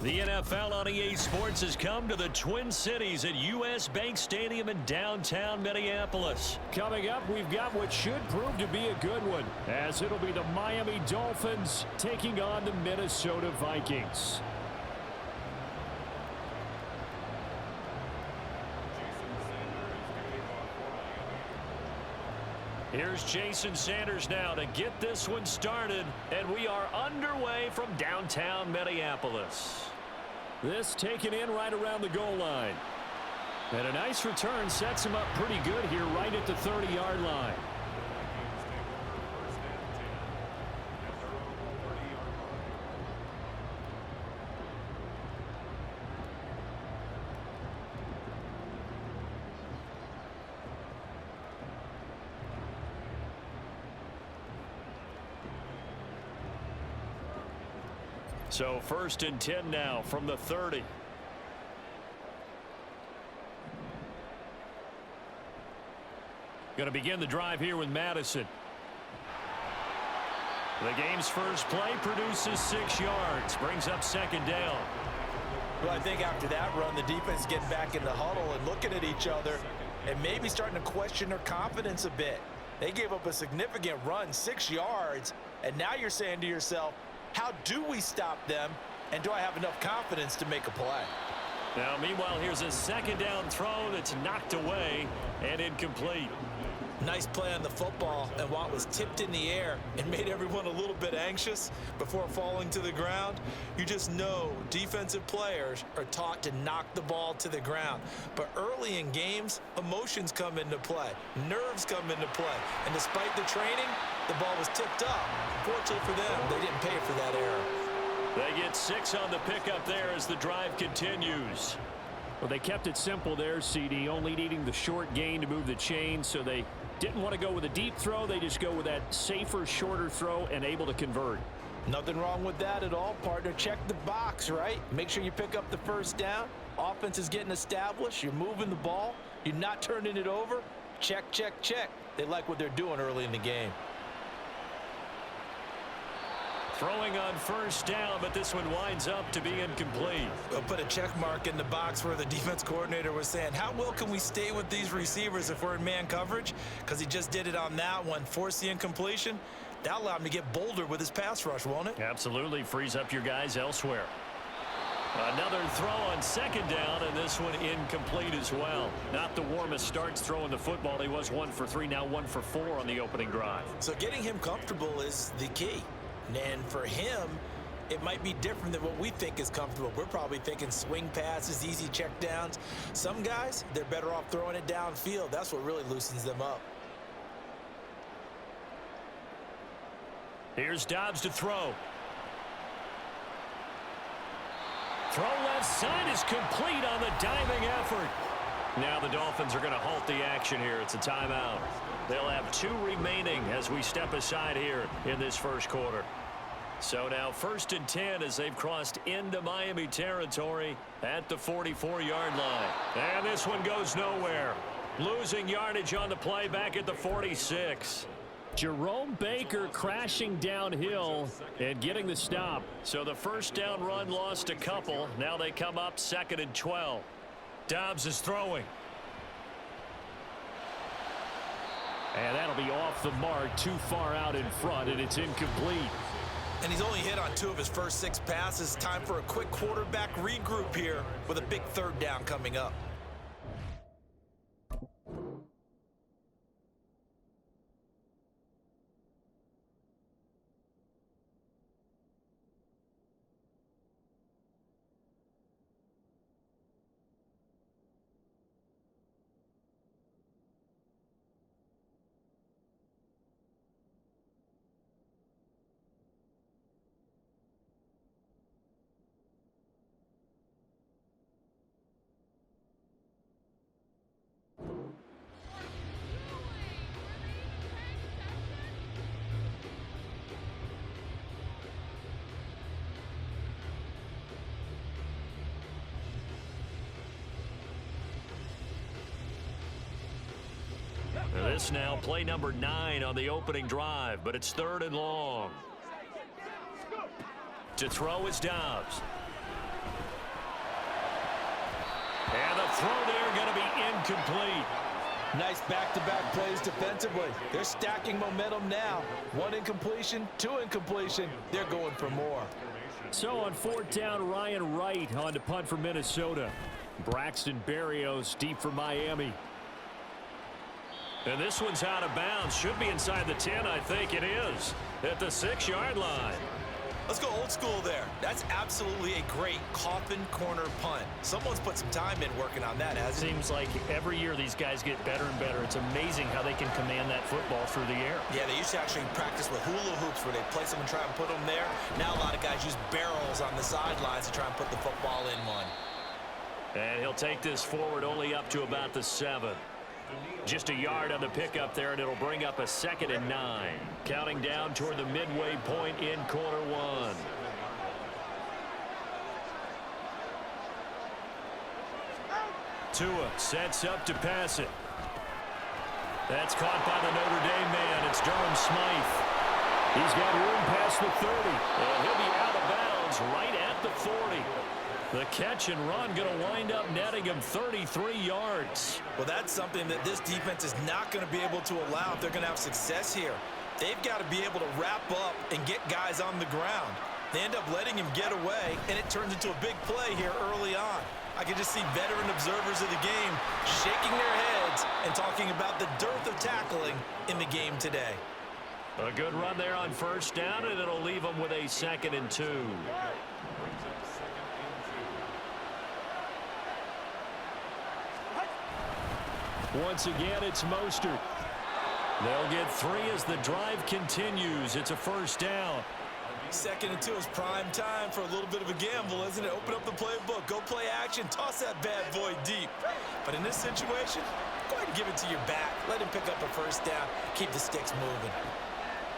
The NFL on EA Sports has come to the Twin Cities at U.S. Bank Stadium in downtown Minneapolis. Coming up, we've got what should prove to be a good one, as it'll be the Miami Dolphins taking on the Minnesota Vikings. Here's Jason Sanders now to get this one started, and we are underway from downtown Minneapolis. This taken in right around the goal line. And a nice return sets him up pretty good here right at the 30-yard line. So 1st and 10 now from the 30. Going to begin the drive here with Madison. The game's first play produces 6 yards, brings up 2nd down. Well, I think after that run, the defense is getting back in the huddle and looking at each other and maybe starting to question their confidence a bit. They gave up a significant run, 6 yards, and now you're saying to yourself, how do we stop them, and do I have enough confidence to make a play? Now, meanwhile, here's a 2nd down throw that's knocked away and incomplete. Nice play on the football, and while it was tipped in the air and made everyone a little bit anxious before falling to the ground, you just know defensive players are taught to knock the ball to the ground. But early in games, emotions come into play, nerves come into play, and despite the training, the ball was tipped up. Fortunately for them, they didn't pay for that error. They get 6 on the pickup there as the drive continues. Well, they kept it simple there, CD, only needing the short gain to move the chain, so they didn't want to go with a deep throw. They just go with that safer, shorter throw and able to convert. Nothing wrong with that at all, partner. Check the box, right? Make sure you pick up the 1st down. Offense is getting established. You're moving the ball. You're not turning it over. Check, check, check. They like what they're doing early in the game. Throwing on 1st down, but this one winds up to be incomplete. We'll put a check mark in the box where the defense coordinator was saying, how well can we stay with these receivers if we're in man coverage? Because he just did it on that one, forced the incompletion. That'll allow him to get bolder with his pass rush, won't it? Absolutely, frees up your guys elsewhere. Another throw on 2nd down, and this one incomplete as well. Not the warmest starts throwing the football. He was 1 for 3, now 1 for 4 on the opening drive. So getting him comfortable is the key. And for him, it might be different than what we think is comfortable. We're probably thinking swing passes, easy check downs. Some guys, they're better off throwing it downfield. That's what really loosens them up. Here's Dobbs to throw. Throw left side is complete on the diving effort. Now the Dolphins are going to halt the action here. It's a timeout. They'll have 2 remaining as we step aside here in this 1st quarter. So now 1st and 10 as they've crossed into Miami territory at the 44-yard line. And this one goes nowhere. Losing yardage on the play back at the 46. Jerome Baker crashing downhill and getting the stop. So the 1st down run lost a couple. Now they come up 2nd and 12. Dobbs is throwing. And that'll be off the mark, too far out in front, and it's incomplete. And he's only hit on 2 of his first 6 passes. Time for a quick quarterback regroup here with a big 3rd down coming up. This now play number 9 on the opening drive, but it's 3rd and long. To throw is Dobbs. And the throw there going to be incomplete. Nice back-to-back plays defensively. They're stacking momentum now. 1 incompletion, 2 incompletion. They're going for more. So on 4th down, Ryan Wright on to punt for Minnesota. Braxton Berrios deep for Miami. And this one's out of bounds. Should be inside the 10, I think it is. At the 6-yard line. Let's go old school there. That's absolutely a great coffin corner punt. Someone's put some time in working on that, hasn't it? Seems like every year these guys get better and better. It's amazing how they can command that football through the air. Yeah, they used to actually practice with hula hoops where they place them and try and put them there. Now a lot of guys use barrels on the sidelines to try and put the football in one. And he'll take this forward only up to about the 7. Just a yard on the pickup there, and it'll bring up a 2nd and 9. Counting down toward the midway point in quarter 1. Tua sets up to pass it. That's caught by the Notre Dame man. It's Durham Smythe. He's got room past the 30. And he'll be out of bounds right at the 40. The catch and run going to wind up netting him 33 yards. Well, that's something that this defense is not going to be able to allow if they're going to have success here. They've got to be able to wrap up and get guys on the ground. They end up letting him get away, and it turns into a big play here early on. I can just see veteran observers of the game shaking their heads and talking about the dearth of tackling in the game today. A good run there on 1st down, and it'll leave them with a 2nd and 2. Once again, it's Mostert. They'll get 3 as the drive continues. It's a 1st down. 2nd and 2 is prime time for a little bit of a gamble, isn't it? Open up the playbook, go play action, toss that bad boy deep. But in this situation, go ahead and give it to your back. Let him pick up a 1st down. Keep the sticks moving.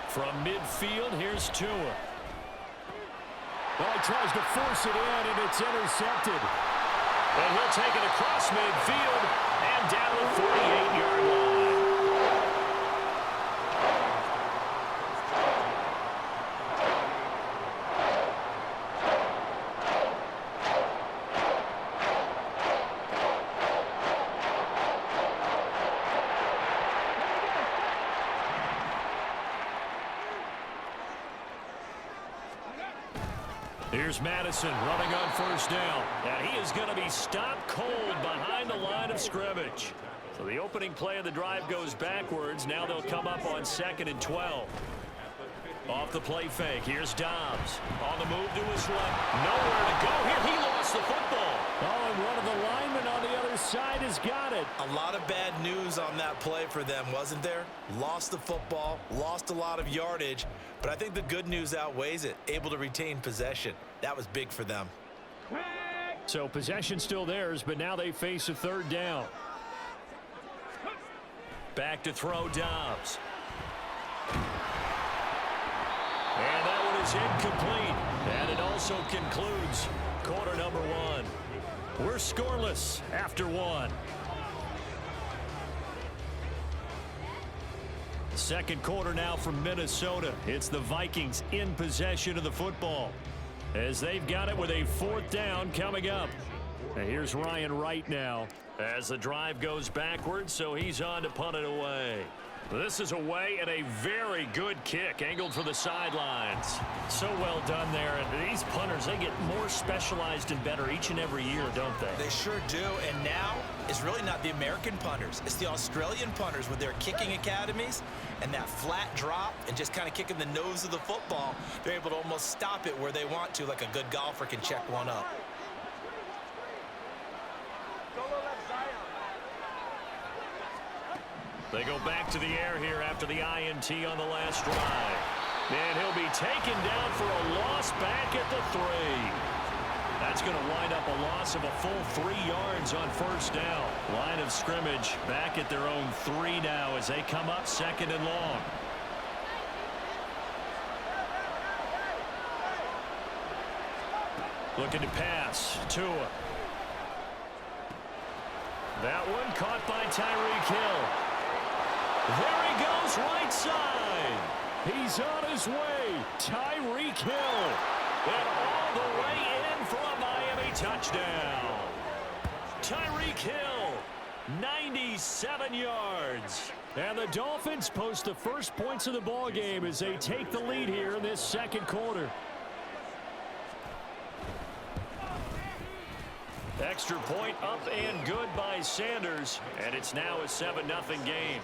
From midfield, here's Tua. Well, he tries to force it in, and it's intercepted. And he'll take it across midfield and down the 48-yard line. Here's Madison running on 1st down. And he is going to be stopped cold behind the line of scrimmage. So the opening play of the drive goes backwards. Now they'll come up on 2nd and 12. Off the play fake. Here's Dobbs. On the move to his left. Nowhere to go here. He lost the football. Oh, and one of the linemen on the other side has got it. A lot of bad news on that play for them, wasn't there? Lost the football, lost a lot of yardage, but I think the good news outweighs it. Able to retain possession. That was big for them. So possession still theirs, but now they face a 3rd down. Back to throw Dobbs. And that one is incomplete. And it also concludes quarter number 1. We're scoreless after 1. 2nd quarter now from Minnesota. It's the Vikings in possession of the football as they've got it with a 4th down coming up. And here's Ryan Wright now as the drive goes backwards, so he's on to punt it away. This is away and a very good kick angled for the sidelines. So well done there. And these punters, they get more specialized and better each and every year, don't they? They sure do. And now it's really not the American punters. It's the Australian punters with their kicking academies and that flat drop and just kind of kicking the nose of the football. They're able to almost stop it where they want to, like a good golfer can check one up. They go back to the air here after the INT on the last drive. And he'll be taken down for a loss back at the 3. That's going to wind up a loss of a full 3 yards on 1st down. Line of scrimmage back at their own 3 now as they come up 2nd and long. Looking to pass. Tua. That one caught by Tyreek Hill. There he goes, right side. He's on his way. Tyreek Hill. And all the way in for a Miami touchdown. Tyreek Hill, 97 yards. And the Dolphins post the first points of the ball game as they take the lead here in this second quarter. Extra point up and good by Sanders, and it's now a 7-0 game.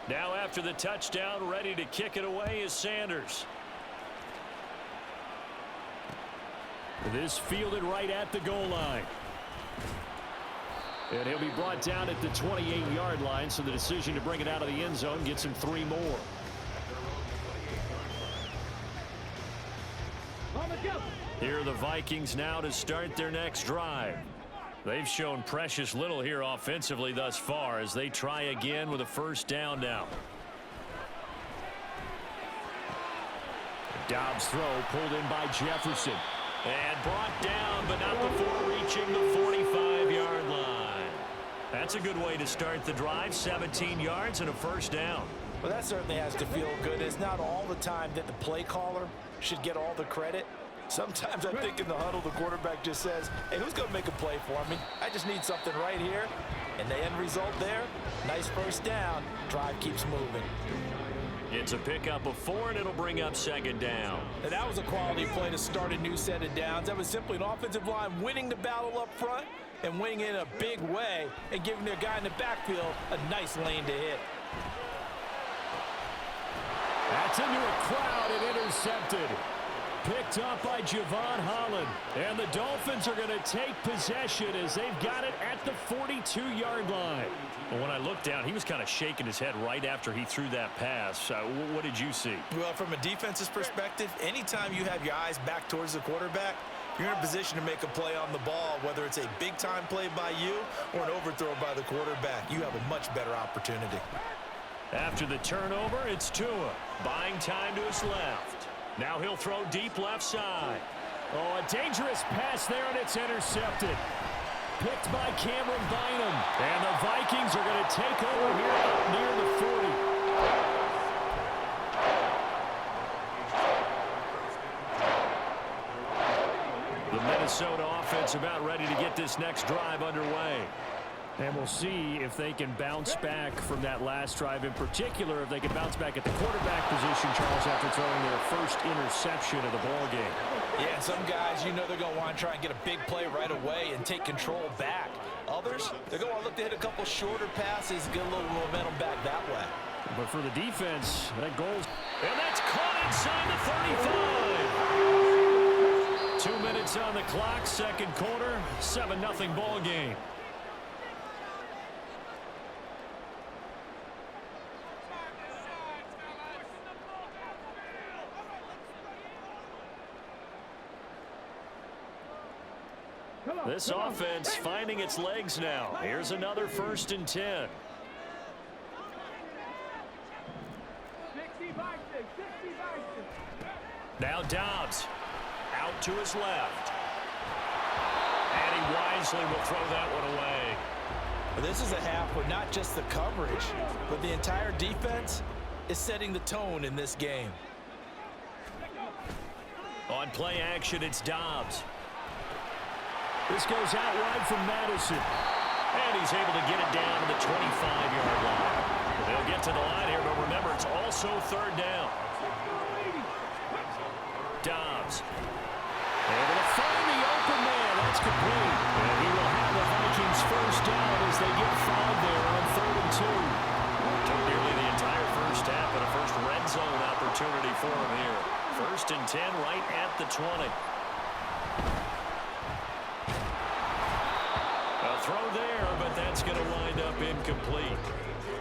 Now after the touchdown, ready to kick it away is Sanders. This fielded right at the goal line. And he'll be brought down at the 28-yard line, so the decision to bring it out of the end zone gets him 3 more. Here are the Vikings now to start their next drive. They've shown precious little here offensively thus far as they try again with a first down now. Dobbs' throw pulled in by Jefferson. And brought down, but not before reaching the 45-yard line. That's a good way to start the drive, 17 yards and a first down. Well, that certainly has to feel good. It's not all the time that the play caller should get all the credit. Sometimes I think in the huddle, the quarterback just says, hey, who's going to make a play for me? I just need something right here. And the end result there, nice first down. Drive keeps moving. It's a pickup of 4, and it'll bring up second down. And that was a quality play to start a new set of downs. That was simply an offensive line winning the battle up front and winning in a big way and giving their guy in the backfield a nice lane to hit. That's into a crowd and intercepted. Picked up by Javon Holland. And the Dolphins are going to take possession as they've got it at the 42-yard line. Well, when I looked down, he was kind of shaking his head right after he threw that pass. What did you see? Well, from a defense's perspective, anytime you have your eyes back towards the quarterback, you're in a position to make a play on the ball, whether it's a big-time play by you or an overthrow by the quarterback. You have a much better opportunity. After the turnover, it's Tua, buying time to his left. Now he'll throw deep left side. Oh, a dangerous pass there, and it's intercepted. Picked by Cameron Bynum. And the Vikings are going to take over here up near the 40. The Minnesota offense about ready to get this next drive underway. And we'll see if they can bounce back from that last drive, in particular if they can bounce back at the quarterback position, Charles, after throwing their first interception of the ball game. Yeah, some guys, you know they're going to want to try and get a big play right away and take control back. Others, they're going to want to look to hit a couple shorter passes, get a little momentum back that way. But for the defense, that goal's... And that's caught inside the 35. 2 minutes on the clock, second quarter, 7-0 ball game. This offense finding its legs now. Here's another 1st and 10. Now Dobbs out to his left. And he wisely will throw that one away. But this is a half where not just the coverage, but the entire defense is setting the tone in this game. On play action, it's Dobbs. This goes out wide from Madison. And he's able to get it down to the 25-yard line. They'll get to the line here, but remember, it's also 3rd down. Dobbs. Able to find the open man. That's complete. And he will have the Vikings first down as they get 5 there on 3rd and 2. Took nearly the entire first half, but a first red zone opportunity for him here. 1st and 10 right at the 20. Throw there, but that's going to wind up incomplete.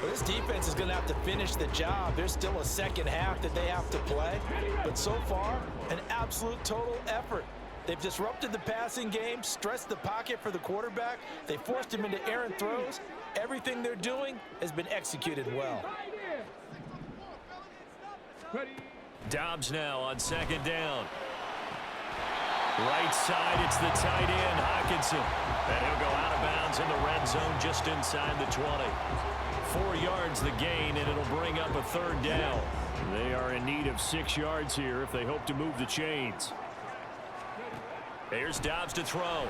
Well, this defense is going to have to finish the job. There's still a second half that they have to play. But so far, an absolute total effort. They've disrupted the passing game, stressed the pocket for the quarterback. They forced him into errant throws. Everything they're doing has been executed well. Dobbs now on 2nd down. Right side, it's the tight end, Hockenson. And he'll go out of bounds in the red zone just inside the 20. 4 yards the gain, and it'll bring up a 3rd down. They are in need of 6 yards here if they hope to move the chains. Here's Dobbs to throw.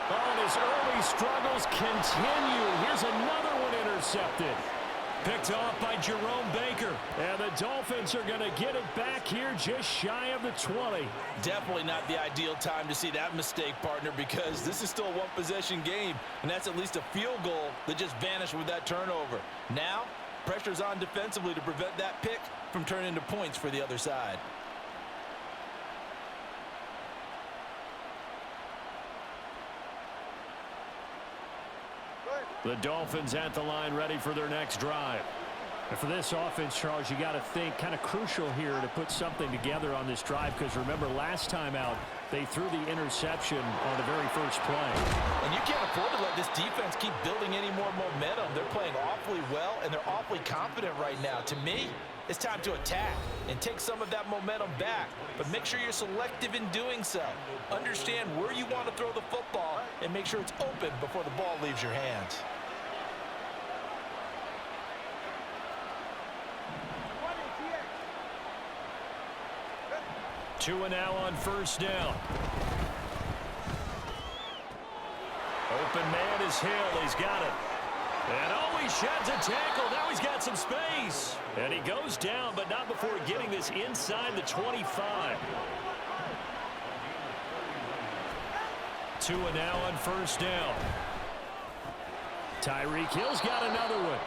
Oh, and his early struggles continue. Here's another one intercepted. Picked off by Jerome Baker. And the Dolphins are going to get it back here just shy of the 20. Definitely not the ideal time to see that mistake, partner, because this is still a one-possession game, and that's at least a field goal that just vanished with that turnover. Now, pressure's on defensively to prevent that pick from turning into points for the other side. The Dolphins at the line ready for their next drive. And for this offense, Charles, you got to think kind of crucial here to put something together on this drive, because remember last time out they threw the interception on the very first play. And you can't afford to let this defense keep building any more momentum. They're playing awfully well, and they're awfully confident right now. To me, it's time to attack and take some of that momentum back, but make sure you're selective in doing so. Understand where you want to throw the football and make sure it's open before the ball leaves your hands. 2 now on 1st down. Open man is Hill. He's got it. And oh, he sheds a tackle. Now he's got some space. And he goes down, but not before getting this inside the 25. 2 now on 1st down. Tyreek Hill's got another one.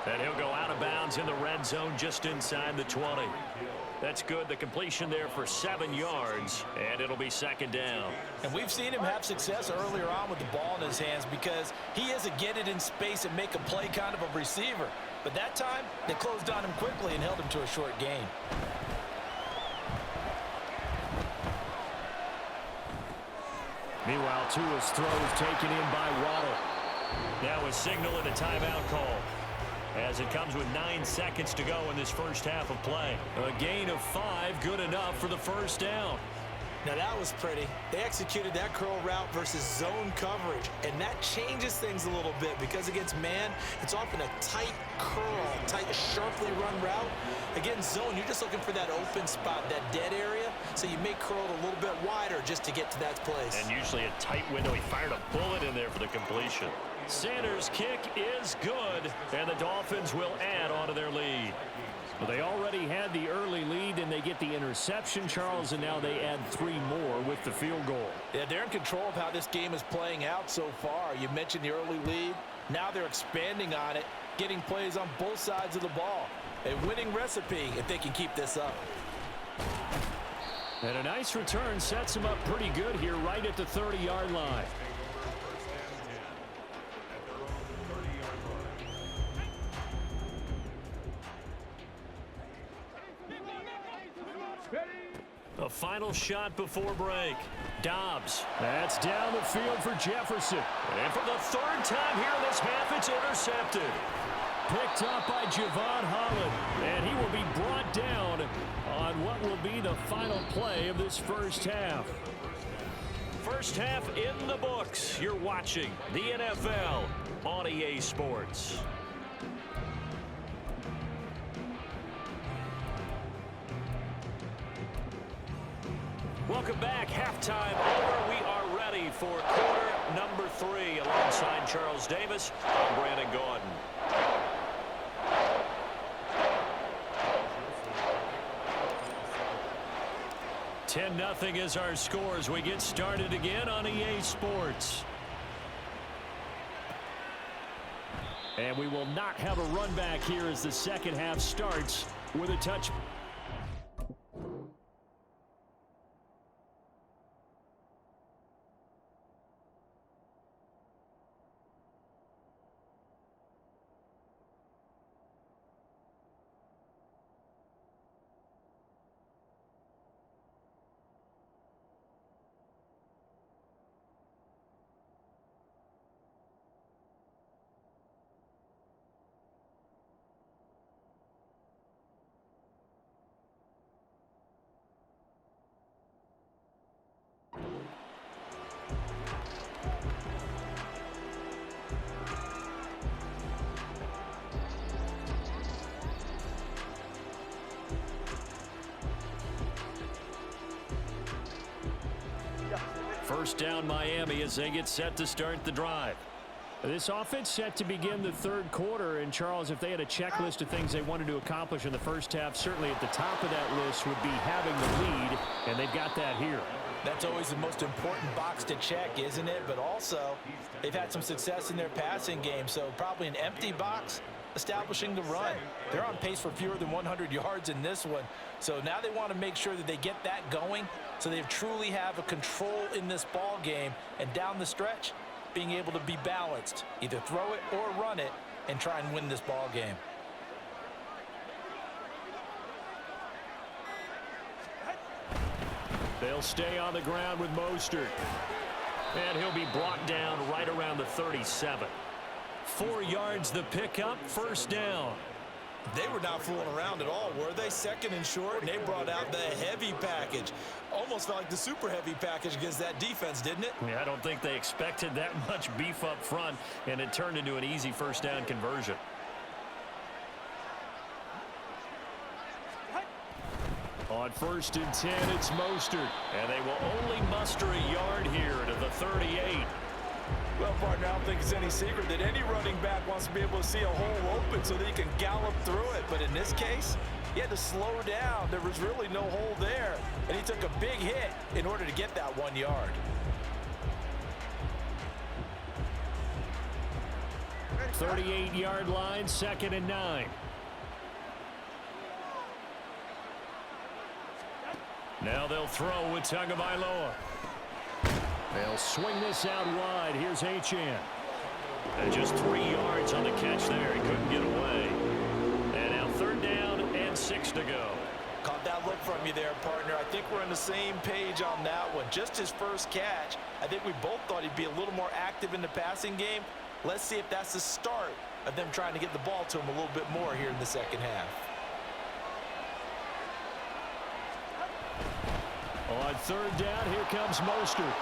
And he'll go out of bounds in the red zone just inside the 20. That's good. The completion there for 7 yards, and it'll be 2nd down. And we've seen him have success earlier on with the ball in his hands because he is a get it in space and make a play kind of a receiver. But that time, they closed on him quickly and held him to a short gain. Meanwhile, Tua's throws taken in by Waddle. Now a signal and a timeout call, as it comes with 9 seconds to go in this first half of play. A gain of 5, good enough for the 1st down. Now that was pretty. They executed that curl route versus zone coverage, and that changes things a little bit because against man, it's often a tight curl, tight, sharply run route. Against zone, you're just looking for that open spot, that dead area, so you may curl it a little bit wider just to get to that place. And usually a tight window. He fired a bullet in there for the completion. Sanders' kick is good, and the Dolphins will add on to their lead. Well, they already had the early lead, and they get the interception, Charles, and now they add 3 more with the field goal. Yeah, they're in control of how this game is playing out so far. You mentioned the early lead. Now they're expanding on it, getting plays on both sides of the ball. A winning recipe if they can keep this up. And a nice return sets them up pretty good here right at the 30-yard line. A final shot before break. Dobbs. That's down the field for Jefferson. And for the 3rd time here in this half, it's intercepted. Picked up by Javon Holland. And he will be brought down on what will be the final play of this first half. First half in the books. You're watching the NFL on EA Sports. Welcome back. Halftime over. We are ready for quarter number 3. Alongside Charles Davis, I'm Brandon Gordon. $10-0 is our score as we get started again on EA Sports. And we will not have a run back here as the second half starts with a touch. First down Miami as they get set to start the drive. This offense set to begin the third quarter. And, Charles, if they had a checklist of things they wanted to accomplish in the first half, certainly at the top of that list would be having the lead, and they've got that here. That's always the most important box to check, isn't it? But also, they've had some success in their passing game, so probably an empty box establishing the run. They're on pace for fewer than 100 yards in this one. So now they want to make sure that they get that going so they truly have a control in this ball game, and down the stretch, being able to be balanced, either throw it or run it, and try and win this ball game. They'll stay on the ground with Mostert. And he'll be brought down right around the 37. 4 yards the pickup, first down. They were not fooling around at all, were they? Second and short, and they brought out the heavy package. Almost felt like the super heavy package against that defense, didn't it? Yeah, I don't think they expected that much beef up front, and it turned into an easy first down conversion. On 1st and 10, it's Mostert. And they will only muster a yard here to the 38. Well, partner, I don't think it's any secret that any running back wants to be able to see a hole open so that he can gallop through it. But in this case, he had to slow down. There was really no hole there. And he took a big hit in order to get that 1 yard. 38-yard line, 2nd and 9. Now they'll throw with Tagovailoa. They'll swing this out wide. Here's Achane. And just 3 yards on the catch there. He couldn't get away. And now 3rd down and 6 to go. Caught that look from you there, partner. I think we're on the same page on that one. Just his first catch. I think we both thought he'd be a little more active in the passing game. Let's see if that's the start of them trying to get the ball to him a little bit more here in the second half. On 3rd down, here comes Mostert.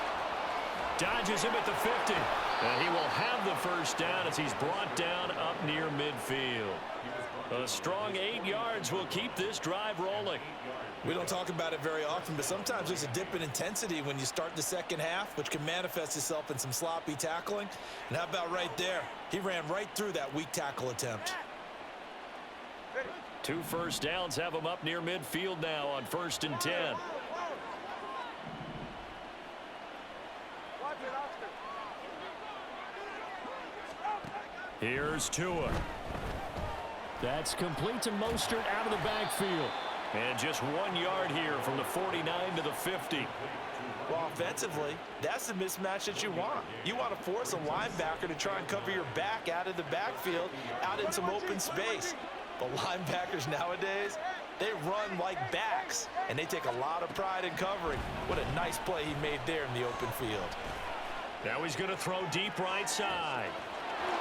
Dodges him at the 50. And he will have the first down as he's brought down up near midfield. A strong 8 yards will keep this drive rolling. We don't talk about it very often, but sometimes there's a dip in intensity when you start the second half, which can manifest itself in some sloppy tackling. And how about right there? He ran right through that weak tackle attempt. 2 first downs have him up near midfield now on 1st and 10. Here's Tua. That's complete to Mostert out of the backfield. And just 1 yard here from the 49 to the 50. Well, offensively, that's the mismatch that you want. You want to force a linebacker to try and cover your back out of the backfield, out in some open space. But linebackers nowadays, they run like backs, and they take a lot of pride in covering. What a nice play he made there in the open field. Now he's going to throw deep right side.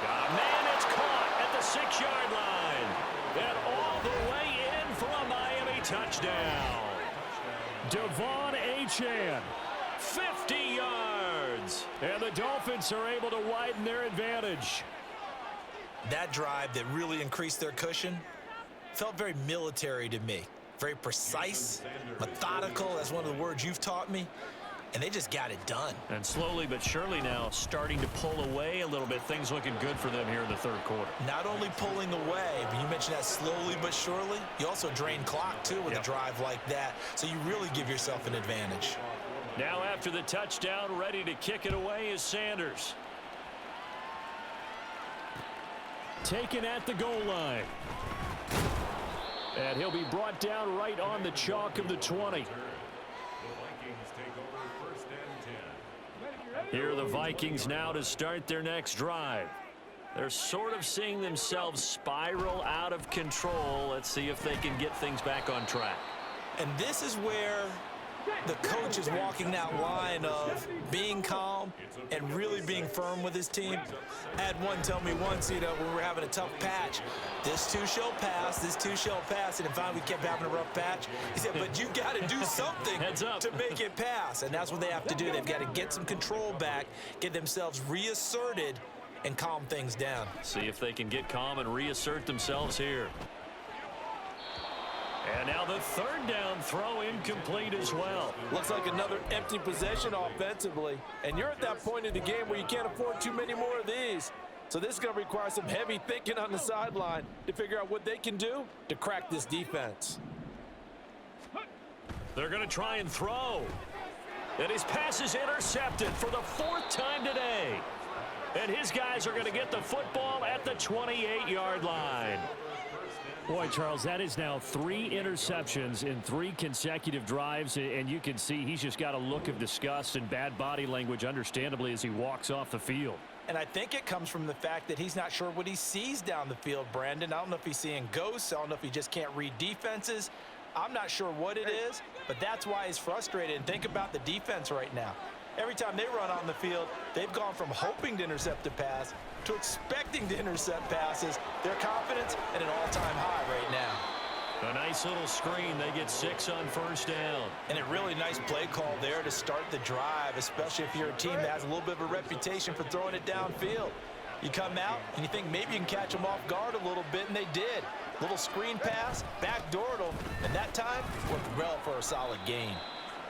Man, it's caught at the 6-yard line. And all the way in for a Miami touchdown. Devon Achane. 50 yards. And the Dolphins are able to widen their advantage. That drive that really increased their cushion felt very military to me. Very precise, methodical, that's one of the words you've taught me. And they just got it done. And slowly but surely now starting to pull away a little bit. Things looking good for them here in the 3rd quarter. Not only pulling away, but you mentioned that slowly but surely. You also drain clock, too, with a drive like that. So you really give yourself an advantage. Now after the touchdown, ready to kick it away is Sanders. Taken at the goal line. And he'll be brought down right on the chalk of the 20. Here are the Vikings now to start their next drive. They're sort of seeing themselves spiral out of control. Let's see if they can get things back on track. And this is where the coach is walking that line of being calm and really being firm with his team. I had one tell me once, when we were having a tough patch, this too shall pass, this too shall pass, and finally we kept having a rough patch. He said, but you got to do something to make it pass, and that's what they have to do. They've got to get some control back, get themselves reasserted, and calm things down. See if they can get calm and reassert themselves here. And now the third down throw incomplete as well. Looks like another empty possession offensively. And you're at that point in the game where you can't afford too many more of these. So this is going to require some heavy thinking on the sideline to figure out what they can do to crack this defense. They're going to try and throw. And his pass is intercepted for the fourth time today. And his guys are going to get the football at the 28-yard line. Boy, Charles, that is now 3 interceptions in 3 consecutive drives, and you can see he's just got a look of disgust and bad body language, understandably, as he walks off the field. And I think it comes from the fact that he's not sure what he sees down the field, Brandon. I don't know if he's seeing ghosts. I don't know if he just can't read defenses. I'm not sure what it is, but that's why he's frustrated. And think about the defense right now. Every time they run on the field, they've gone from hoping to intercept a pass to expecting to intercept passes. Their confidence at an all-time high right now. A nice little screen. They get 6 on first down. And a really nice play call there to start the drive, especially if you're a team that has a little bit of a reputation for throwing it downfield. You come out and you think maybe you can catch them off guard a little bit, and they did. Little screen pass, backdoored them, and that time worked well for a solid gain.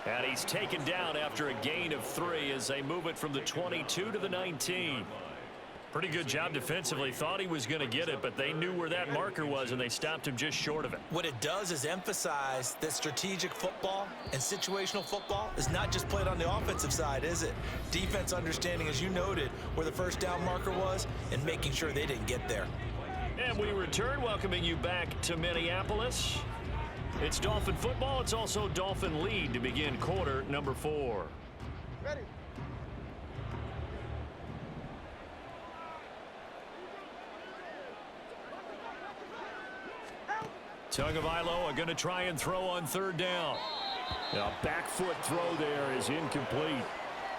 And he's taken down after a gain of 3 as they move it from the 22 to the 19. Pretty good job defensively. Thought he was going to get it, but they knew where that marker was, and they stopped him just short of it. What it does is emphasize that strategic football and situational football is not just played on the offensive side, is it? Defense understanding, as you noted, where the first down marker was and making sure they didn't get there. And we return, welcoming you back to Minneapolis. It's Dolphin football. It's also Dolphin lead to begin quarter number 4. Ready. Tagovailoa are going to try and throw on third down. A back foot throw there is incomplete.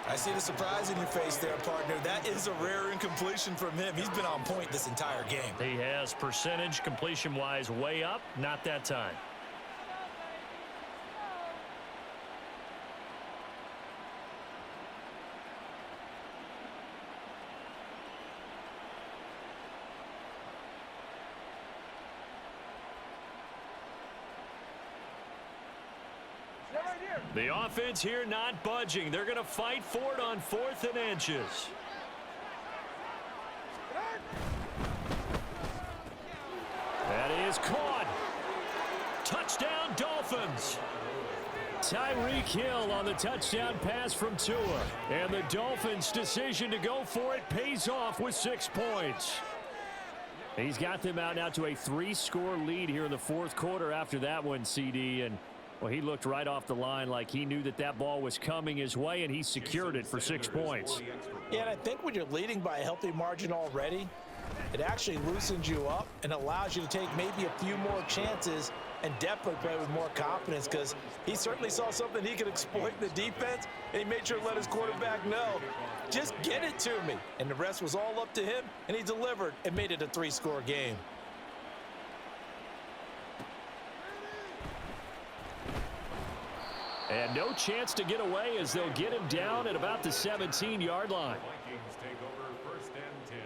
I see the surprise in your face there, partner. That is a rare incompletion from him. He's been on point this entire game. He has percentage completion-wise way up. Not that time. The offense here not budging. They're going to fight for it on 4th and inches. That is caught. Touchdown, Dolphins. Tyreek Hill on the touchdown pass from Tua. And the Dolphins' decision to go for it pays off with 6 points. He's got them out now to a 3-score lead here in the 4th quarter after that one, CD. And well, he looked right off the line like he knew that that ball was coming his way, and he secured it for 6 points. Yeah, and I think when you're leading by a healthy margin already, it actually loosens you up and allows you to take maybe a few more chances and definitely play with more confidence, because he certainly saw something he could exploit in the defense, and he made sure to let his quarterback know, just get it to me. And the rest was all up to him, and he delivered and made it a 3-score game. And no chance to get away as they'll get him down at about the 17-yard line. Vikings take over 1st and 10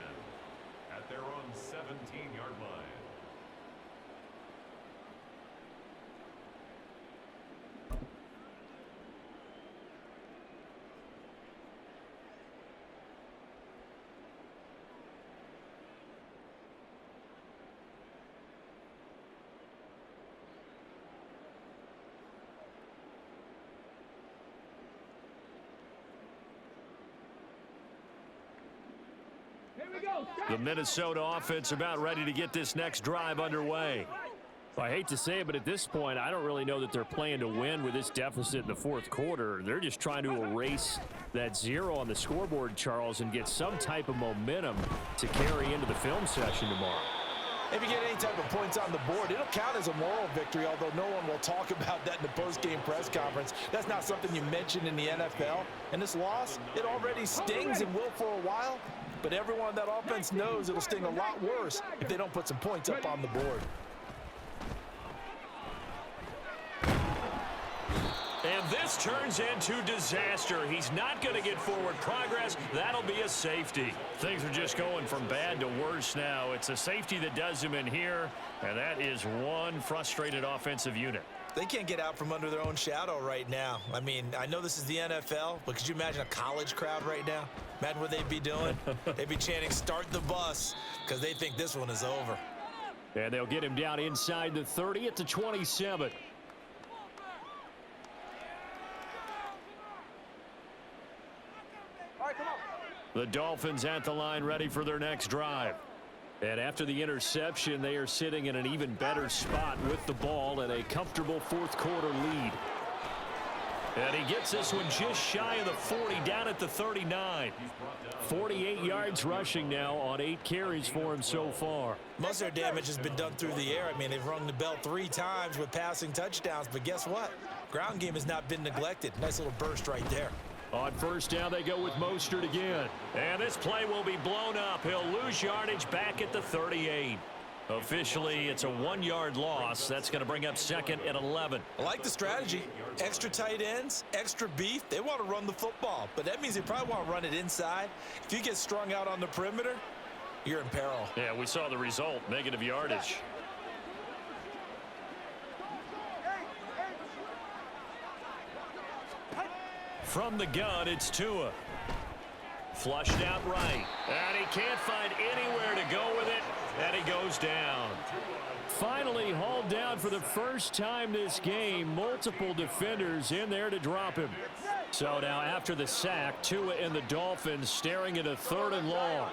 at their own 17-yard line. The Minnesota offense about ready to get this next drive underway. I hate to say it, but at this point, I don't really know that they're playing to win with this deficit in the 4th quarter. They're just trying to erase that 0 on the scoreboard, Charles, and get some type of momentum to carry into the film session tomorrow. If you get any type of points on the board, it'll count as a moral victory, although no one will talk about that in the post-game press conference. That's not something you mentioned in the NFL. And this loss, it already stings and will for a while. But everyone on that offense knows it'll sting a lot worse if they don't put some points up on the board. And And this turns into disaster. He's not going to get forward progress. That'll be a safety. Things are just going from bad to worse now. It's a safety that does him in here, and that is one frustrated offensive unit. They can't get out from under their own shadow right now. I mean, I know this is the NFL, but could you imagine a college crowd right now? Imagine what they'd be doing. They'd be chanting, "Start the bus," because they think this one is over. And they'll get him down inside the 30 at the 27. The Dolphins at the line ready for their next drive. And after the interception, they are sitting in an even better spot with the ball and a comfortable fourth quarter lead. And he gets this one just shy of the 40, down at the 39. 48 yards rushing now on 8 carries for him so far. Most of their damage has been done through the air. I mean, they've rung the bell 3 times with passing touchdowns, but guess what? Ground game has not been neglected. Nice little burst right there. On first down, they go with Mostert again. And this play will be blown up. He'll lose yardage back at the 38. Officially, it's a 1-yard loss. That's going to bring up 2nd and 11. I like the strategy. Extra tight ends, extra beef. They want to run the football, but that means they probably want to run it inside. If you get strung out on the perimeter, you're in peril. Yeah, we saw the result, negative yardage. From the gun, it's Tua. Flushed out right. And he can't find anywhere to go with it. And he goes down. Finally hauled down for the first time this game. Multiple defenders in there to drop him. So now after the sack, Tua and the Dolphins staring at a 3rd and long.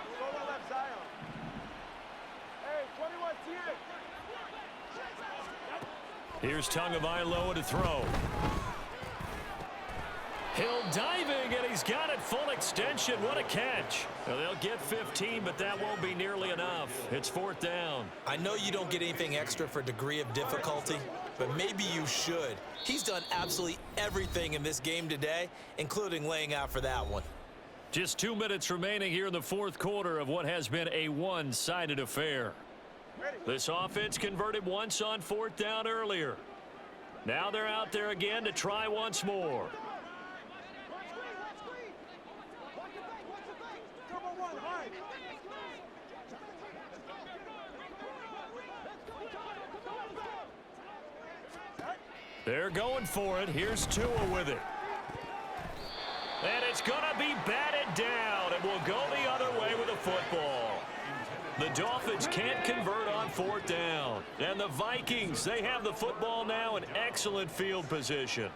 Here's Tagovailoa to throw. Hill diving, and he's got it full extension. What a catch. Well, they'll get 15, but that won't be nearly enough. It's 4th down. I know you don't get anything extra for degree of difficulty, but maybe you should. He's done absolutely everything in this game today, including laying out for that one. Just 2 minutes remaining here in the 4th quarter of what has been a one-sided affair. This offense converted once on 4th down earlier. Now they're out there again to try once more. They're going for it. Here's Tua with it. And it's going to be batted down. It will go the other way with the football. The Dolphins can't convert on 4th down. And the Vikings, they have the football now in excellent field position.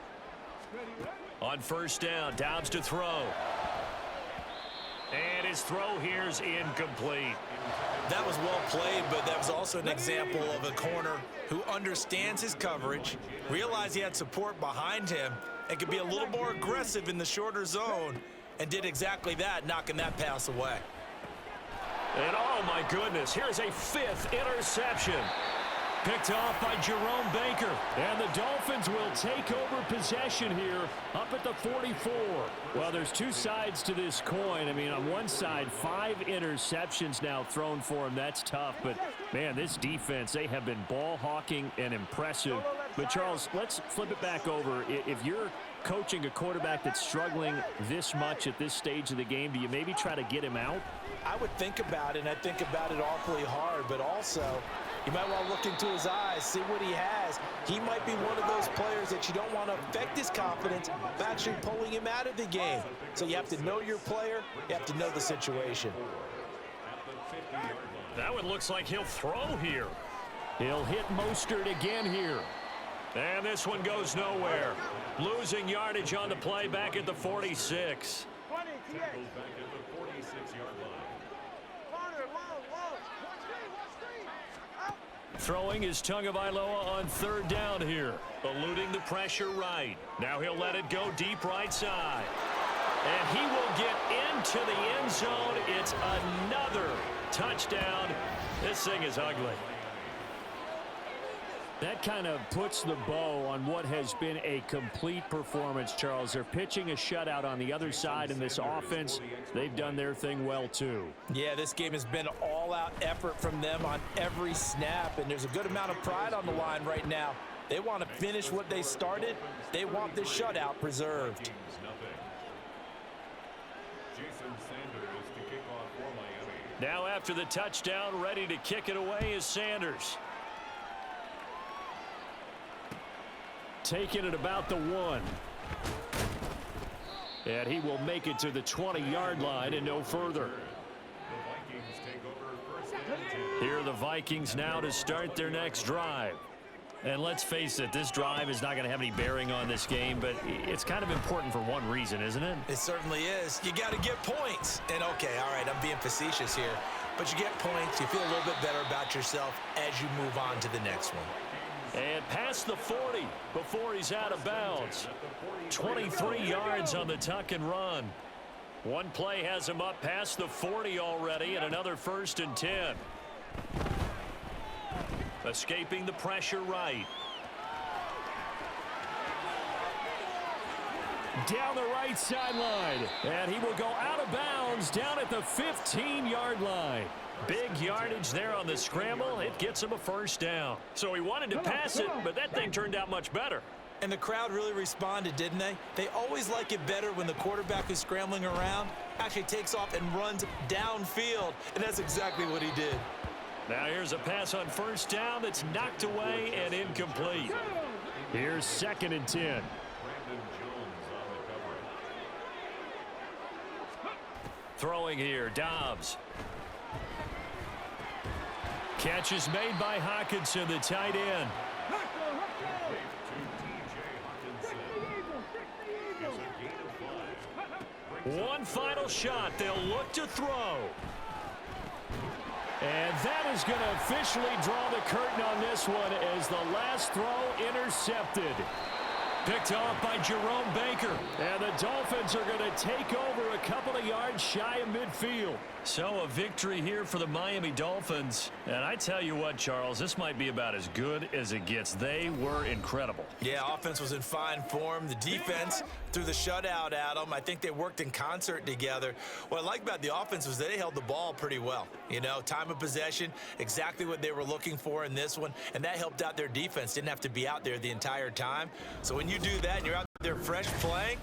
On first down, Downs to throw. And his throw here's incomplete. That was well played, but that was also an example of a corner who understands his coverage, realized he had support behind him, and could be a little more aggressive in the shorter zone, and did exactly that, knocking that pass away. And oh my goodness, here's a 5th interception. Picked off by Jerome Baker. And the Dolphins will take over possession here up at the 44. Well, there's 2 sides to this coin. I mean, on one side, 5 interceptions now thrown for him. That's tough. But, man, this defense, they have been ball hawking and impressive. But, Charles, let's flip it back over. If you're coaching a quarterback that's struggling this much at this stage of the game, do you maybe try to get him out? I would think about it, and I think about it awfully hard, but also you might want to look into his eyes, see what he has. He might be one of those players that you don't want to affect his confidence by actually pulling him out of the game. So you have to know your player. You have to know the situation. That one looks like he'll throw here. He'll hit Mostert again here. And this one goes nowhere. Losing yardage on the play back at the 46. Back at the 46-yard line. Throwing is Tagovailoa on 3rd down here. Eluding the pressure right. Now he'll let it go deep right side. And he will get into the end zone. It's another touchdown. This thing is ugly. That kind of puts the bow on what has been a complete performance, Charles. They're pitching a shutout on the other side in this offense. They've done their thing well, too. Yeah, this game has been all-out effort from them on every snap, and there's a good amount of pride on the line right now. They want to finish what they started. They want this shutout preserved. Vikings, nothing. Jason Sanders to kick off for Miami. Now after the touchdown, ready to kick it away is Sanders. Taking it about the 1. And he will make it to the 20-yard line and no further. The Vikings take over first and 10. Here are the Vikings now to start their next drive. And let's face it, this drive is not going to have any bearing on this game, but it's kind of important for one reason, isn't it? It certainly is. You got to get points. And, okay, all right, I'm being facetious here. But you get points. You feel a little bit better about yourself as you move on to the next one. And past the 40 before he's out of bounds. 23 yards on the tuck and run. One play has him up past the 40 already, and another 1st and 10. Escaping the pressure right. Down the right sideline. And he will go out of bounds down at the 15-yard line. Big yardage there on the scramble. It gets him a 1st down. So he wanted to pass it, but that thing turned out much better. And the crowd really responded, didn't they? They always like it better when the quarterback who's scrambling around actually takes off and runs downfield. And that's exactly what he did. Now here's a pass on 1st down that's knocked away and incomplete. Here's 2nd and 10. Brandon Jones on the cover. Throwing here, Dobbs. Catch is made by Hockenson, the tight end. One final shot. They'll look to throw. And that is going to officially draw the curtain on this one as the last throw intercepted. Picked off by Jerome Baker. And the Dolphins are going to take over a couple of yards shy of midfield. So a victory here for the Miami Dolphins. And I tell you what, Charles, this might be about as good as it gets. They were incredible. Yeah, offense was in fine form. The defense threw the shutout at them. I think they worked in concert together. What I like about the offense was they held the ball pretty well. You know, time of possession, exactly what they were looking for in this one, and that helped out their defense. Didn't have to be out there the entire time. So when you do that and you're out there fresh playing,